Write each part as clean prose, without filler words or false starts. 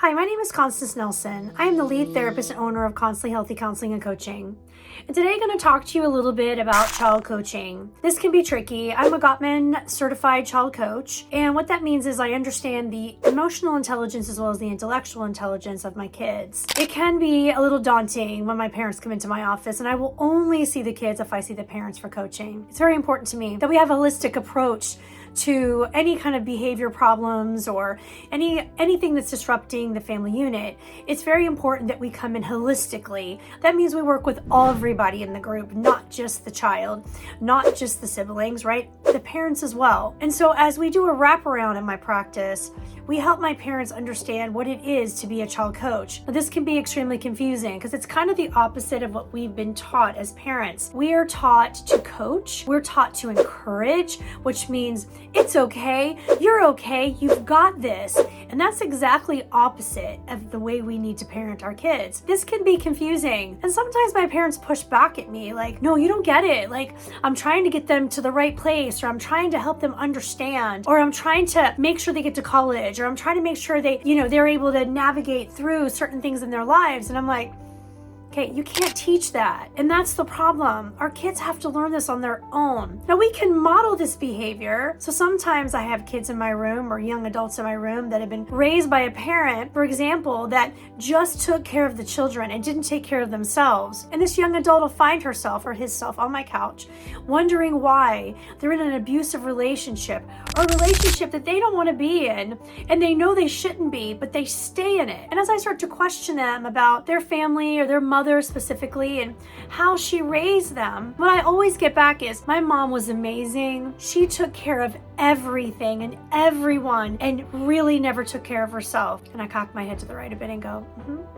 Hi, my name is Constance Nelson. I am the lead therapist and owner of Constantly Healthy Counseling and Coaching. And today I'm going to talk to you a little bit about child coaching. This can be tricky. I'm a Gottman certified child coach. And what that means is I understand the emotional intelligence as well as the intellectual intelligence of my kids. It can be a little daunting when my parents come into my office, and I will only see the kids if I see the parents for coaching. It's very important to me that we have a holistic approach to any kind of behavior problems or anything that's disrupting the family unit. It's very important that we come in holistically. That means we work with everybody in the group, not just the child, not just the siblings, right? The parents as well. And so as we do a wraparound in my practice, we help my parents understand what it is to be a child coach. Now, this can be extremely confusing because it's kind of the opposite of what we've been taught as parents. We are taught to coach, we're taught to encourage, which means it's okay, you're okay, you've got this. And that's exactly opposite of the way we need to parent our kids. This can be confusing. And sometimes my parents push back at me like, no, you don't get it. Like, I'm trying to get them to the right place, or I'm trying to help them understand, or I'm trying to make sure they get to college, or I'm trying to make sure they're able to navigate through certain things in their lives. And I'm like, okay, you can't teach that. And that's the problem. Our kids have to learn this on their own. Now, we can model this behavior. So sometimes I have kids in my room or young adults in my room that have been raised by a parent, for example, that just took care of the children and didn't take care of themselves. And this young adult will find herself or himself on my couch, wondering why they're in an abusive relationship or a relationship that they don't want to be in, and they know they shouldn't be, but they stay in it. And as I start to question them about their family or their mother specifically and how she raised them, what I always get back is, my mom was amazing. She took care of everything and everyone and really never took care of herself. And I cock my head to the right a bit and go,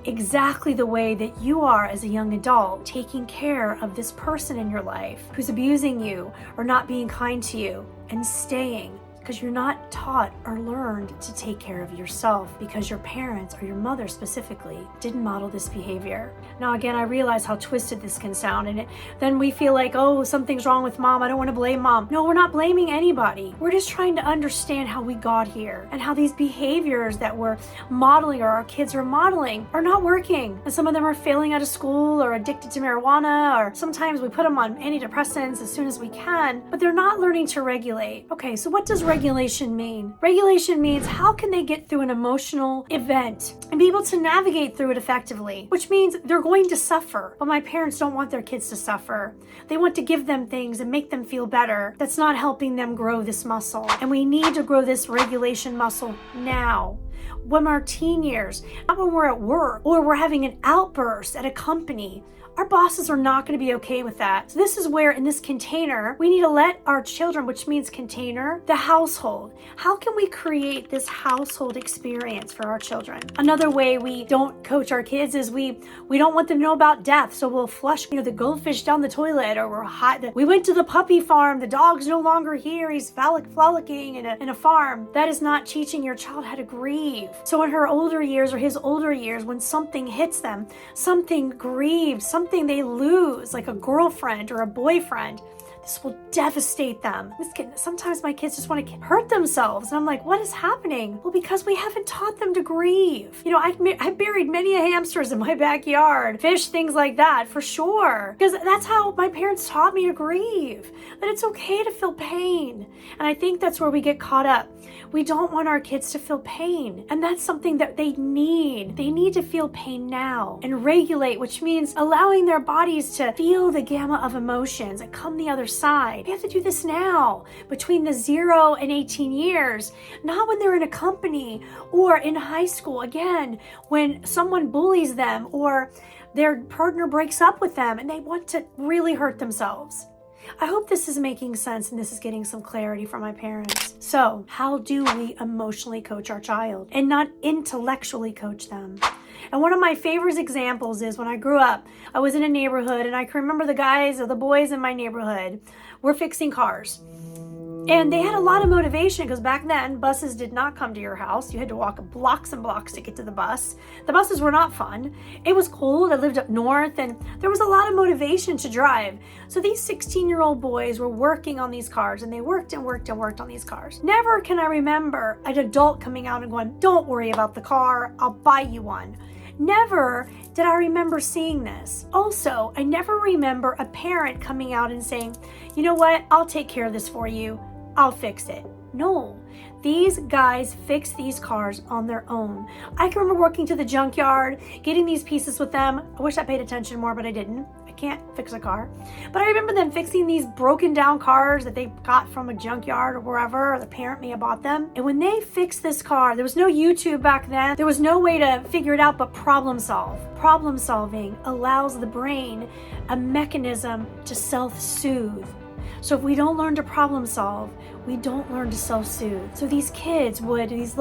exactly the way that you are as a young adult, taking care of this person in your life who's abusing you or not being kind to you and staying. Because you're not taught or learned to take care of yourself because your parents or your mother specifically didn't model this behavior. Now, again, I realize how twisted this can sound, and then we feel like, oh, something's wrong with mom. I don't want to blame mom. No, we're not blaming anybody. We're just trying to understand how we got here and how these behaviors that we're modeling or our kids are modeling are not working. And some of them are failing out of school or addicted to marijuana, or sometimes we put them on antidepressants as soon as we can, but they're not learning to regulate. Okay, so what does regulation mean? Regulation means how can they get through an emotional event and be able to navigate through it effectively, which means they're going to suffer. But my parents don't want their kids to suffer. They want to give them things and make them feel better. That's not helping them grow this muscle. And we need to grow this regulation muscle now. When we're teen years, not when we're at work or we're having an outburst at a company. Our bosses are not going to be okay with that. So this is where, in this container, we need to let our children, which means container, the household. How can we create this household experience for our children? Another way we don't coach our kids is we don't want them to know about death. So we'll flush, the goldfish down the toilet, or we went to the puppy farm. The dog's no longer here. He's frolicking in a farm. That is not teaching your child how to grieve. So in her older years or his older years, when something hits them, something grieves, something they lose, like a girlfriend or a boyfriend, this will devastate them. Sometimes my kids just want to hurt themselves. And I'm like, what is happening? Well, because we haven't taught them to grieve. I buried many hamsters in my backyard, fish, things like that, for sure. Because that's how my parents taught me to grieve, that it's okay to feel pain. And I think that's where we get caught up. We don't want our kids to feel pain. And that's something that they need. They need to feel pain now and regulate, which means allowing their bodies to feel the gamut of emotions and come the other side. We have to do this now, between the 0 and 18 years, not when they're in a company or in high school. Again, when someone bullies them or their partner breaks up with them and they want to really hurt themselves. I hope this is making sense and this is getting some clarity from my parents. So, how do we emotionally coach our child and not intellectually coach them? And one of my favorite examples is when I grew up, I was in a neighborhood, and I can remember the guys or the boys in my neighborhood were fixing cars. And they had a lot of motivation because back then buses did not come to your house. You had to walk blocks and blocks to get to the bus. The buses were not fun. It was cold. I lived up north and there was a lot of motivation to drive. So these 16-year-old boys were working on these cars and they worked and worked and worked on these cars. Never can I remember an adult coming out and going, "Don't worry about the car, I'll buy you one." Never did I remember seeing this. Also, I never remember a parent coming out and saying, "You know what, I'll take care of this for you. I'll fix it." No, these guys fix these cars on their own. I can remember working to the junkyard, getting these pieces with them. I wish I paid attention more, but I didn't. I can't fix a car. But I remember them fixing these broken down cars that they got from a junkyard or wherever, or the parent may have bought them. And when they fixed this car, there was no YouTube back then. There was no way to figure it out but problem solve. Problem solving allows the brain a mechanism to self-soothe. So if we don't learn to problem solve, we don't learn to self-soothe. So these kids these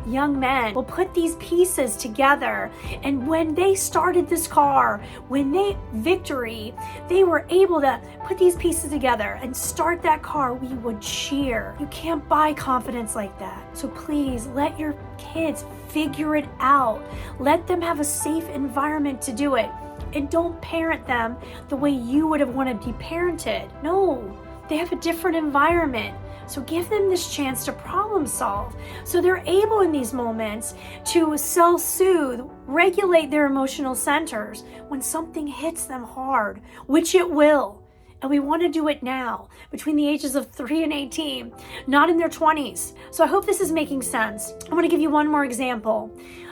young men will put these pieces together. And when they started this car, they were able to put these pieces together and start that car, we would cheer. You can't buy confidence like that. So please let your kids figure it out. Let them have a safe environment to do it. And don't parent them the way you would have wanted to be parented. No, they have a different environment. So give them this chance to problem solve. So they're able in these moments to self-soothe, regulate their emotional centers when something hits them hard, which it will. And we want to do it now, between the ages of 3 and 18, not in their 20s. So I hope this is making sense. I want to give you one more example.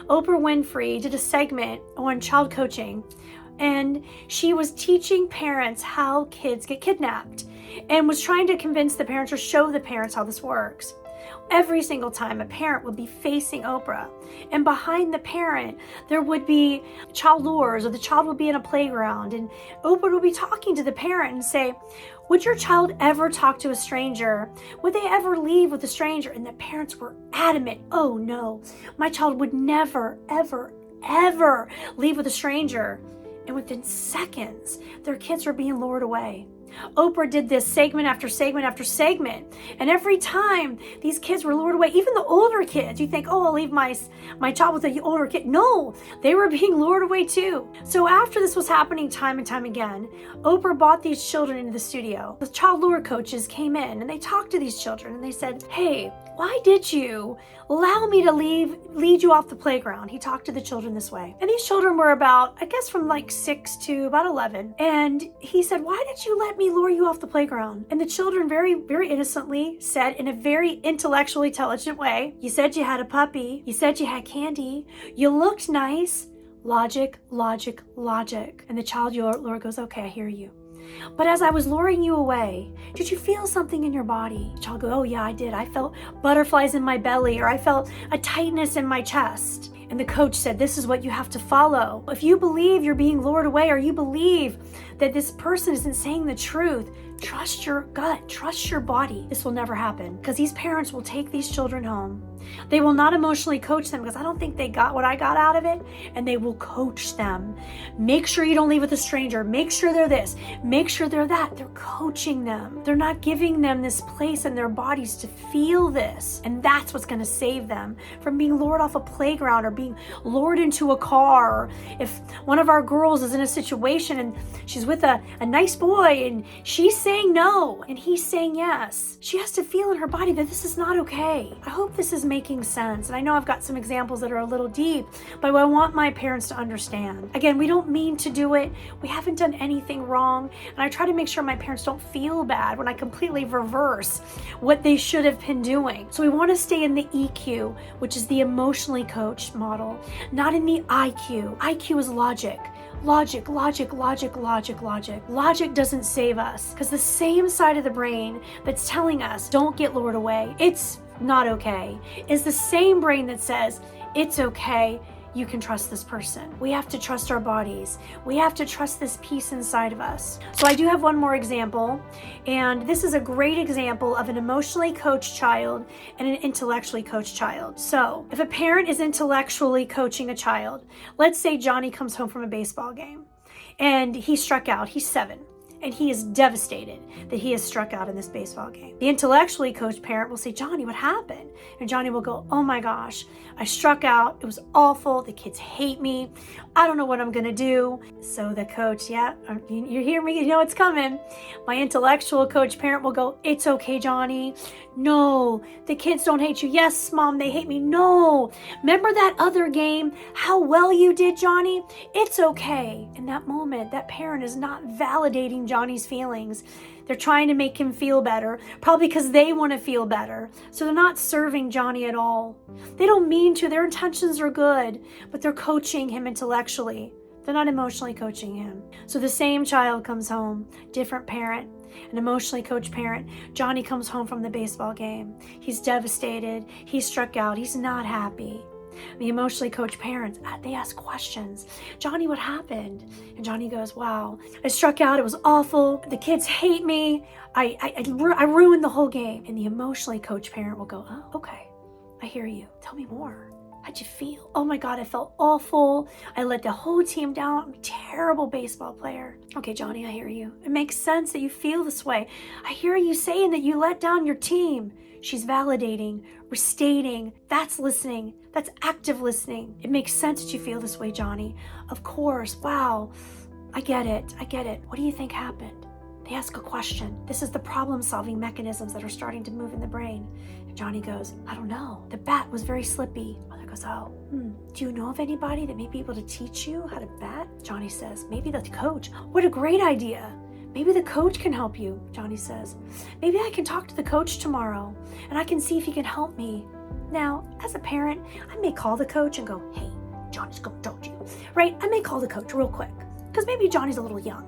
Oprah Winfrey did a segment on child coaching, and she was teaching parents how kids get kidnapped and was trying to convince the parents or show the parents how this works. Every single time a parent would be facing Oprah, and behind the parent there would be child lures, or the child would be in a playground, and Oprah would be talking to the parent and say, "Would your child ever talk to a stranger? Would they ever leave with a stranger?" And the parents were adamant, "Oh no, my child would never, ever, ever leave with a stranger." And within seconds, their kids were being lured away. Oprah did this segment after segment after segment. And every time these kids were lured away, even the older kids, you think, "Oh, I'll leave my child with the older kid." No, they were being lured away too. So after this was happening time and time again, Oprah brought these children into the studio. The child lure coaches came in and they talked to these children and they said, "Hey, why did you allow me to lead you off the playground?" He talked to the children this way. And these children were about, I guess from like 6 to about 11. And he said, "Why did you let me lure you off the playground?" And the children very, very innocently said, in a very intellectually intelligent way, "You said you had a puppy. You said you had candy. You looked nice." Logic, logic, logic. And the child lure goes, "Okay, I hear you. But as I was luring you away, did you feel something in your body?" The child goes, "Oh yeah, I did. I felt butterflies in my belly, or I felt a tightness in my chest." And the coach said, "This is what you have to follow. If you believe you're being lured away, or you believe that this person isn't saying the truth, trust your gut, trust your body. This will never happen." Because these parents will take these children home. They will not emotionally coach them because I don't think they got what I got out of it. And they will coach them. Make sure you don't leave with a stranger. Make sure they're this. Make sure they're that. They're coaching them. They're not giving them this place in their bodies to feel this. And that's what's going to save them from being lured off a playground or being lured into a car. Or if one of our girls is in a situation and she's with a nice boy and she's saying no and he's saying yes, she has to feel in her body that this is not okay. I hope this is making sense. And I know I've got some examples that are a little deep, but I want my parents to understand. Again, we don't mean to do it. We haven't done anything wrong. And I try to make sure my parents don't feel bad when I completely reverse what they should have been doing. So we want to stay in the EQ, which is the emotionally coached model, not in the IQ. IQ is logic. Logic, logic, logic, logic, logic. Logic doesn't save us because the same side of the brain that's telling us don't get lured away, it's not okay, is the same brain that says it's okay, you can trust this person. We have to trust our bodies. We have to trust this piece inside of us. So I do have one more example, and this is a great example of an emotionally coached child and an intellectually coached child. So if a parent is intellectually coaching a child, let's say Johnny comes home from a baseball game and he struck out, he's 7. and he is devastated that he has struck out in this baseball game. The intellectually coached parent will say, Johnny, what happened? And Johnny will go, oh my gosh, I struck out. It was awful. The kids hate me. I don't know what I'm going to do. So the coach, yeah, you hear me? You know it's coming. My intellectual coach parent will go, it's okay, Johnny. No, the kids don't hate you. Yes, Mom, they hate me. No. Remember that other game? How well you did, Johnny? It's okay. In that moment, that parent is not validating Johnny's feelings. They're trying to make him feel better, probably because they want to feel better. So they're not serving Johnny at all. They don't mean to. Their intentions are good, but they're coaching him intellectually. They're not emotionally coaching him. So the same child comes home, different parent, an emotionally coached parent. Johnny comes home from the baseball game. He's devastated. He's struck out. He's not happy. The emotionally coached parents, they ask questions. Johnny, what happened? And Johnny goes, wow, I struck out. It was awful. The kids hate me. I ruined the whole game. And the emotionally coached parent will go, oh, okay, I hear you. Tell me more. How'd you feel? Oh my God, I felt awful. I let the whole team down. I'm a terrible baseball player. Okay, Johnny, I hear you. It makes sense that you feel this way. I hear you saying that you let down your team. She's validating, restating. That's listening. That's active listening. It makes sense that you feel this way, Johnny. Of course. Wow. I get it. I get it. What do you think happened? They ask a question. This is the problem-solving mechanisms that are starting to move in the brain. And Johnny goes, I don't know. The bat was very slippy. Mother goes, oh, do you know of anybody that may be able to teach you how to bat? Johnny says, maybe the coach. What a great idea. Maybe the coach can help you, Johnny says. Maybe I can talk to the coach tomorrow and I can see if he can help me. Now, as a parent, I may call the coach and go, hey, Johnny's going to talk to you, right? I may call the coach real quick because maybe Johnny's a little young.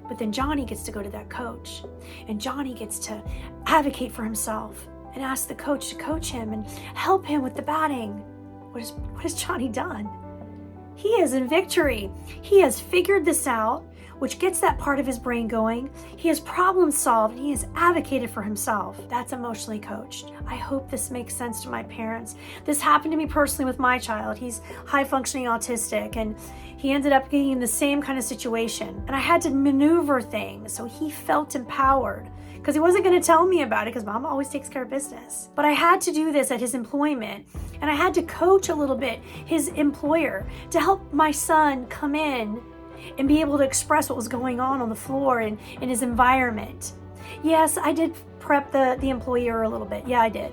But then Johnny gets to go to that coach and Johnny gets to advocate for himself and ask the coach to coach him and help him with the batting. What has Johnny done? He is in victory. He has figured this out, which gets that part of his brain going. He has problem solved and he has advocated for himself. That's emotionally coached. I hope this makes sense to my parents. This happened to me personally with my child. He's high functioning autistic and he ended up getting in the same kind of situation. And I had to maneuver things so he felt empowered because he wasn't going to tell me about it because Mom always takes care of business. But I had to do this at his employment and I had to coach a little bit his employer to help my son come in and be able to express what was going on the floor and in his environment. Yes, I did prep the employer a little bit. Yeah, I did.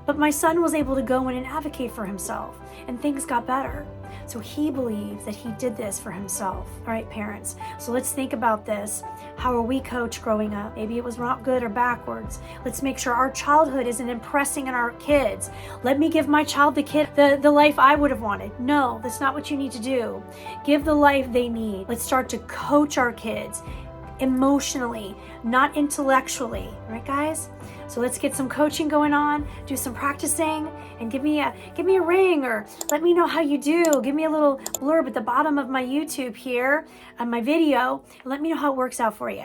But my son was able to go in and advocate for himself and things got better. So he believes that he did this for himself. All right, parents. So let's think about this. How are we coached growing up? Maybe it was not good or backwards. Let's make sure our childhood isn't impressing on our kids. Let me give my child the life I would have wanted. No, that's not what you need to do. Give the life they need. Let's start to coach our kids emotionally, not intellectually. All right, guys? So let's get some coaching going on, do some practicing, and give me a ring or let me know how you do. Give me a little blurb at the bottom of my YouTube here on my video and let me know how it works out for you.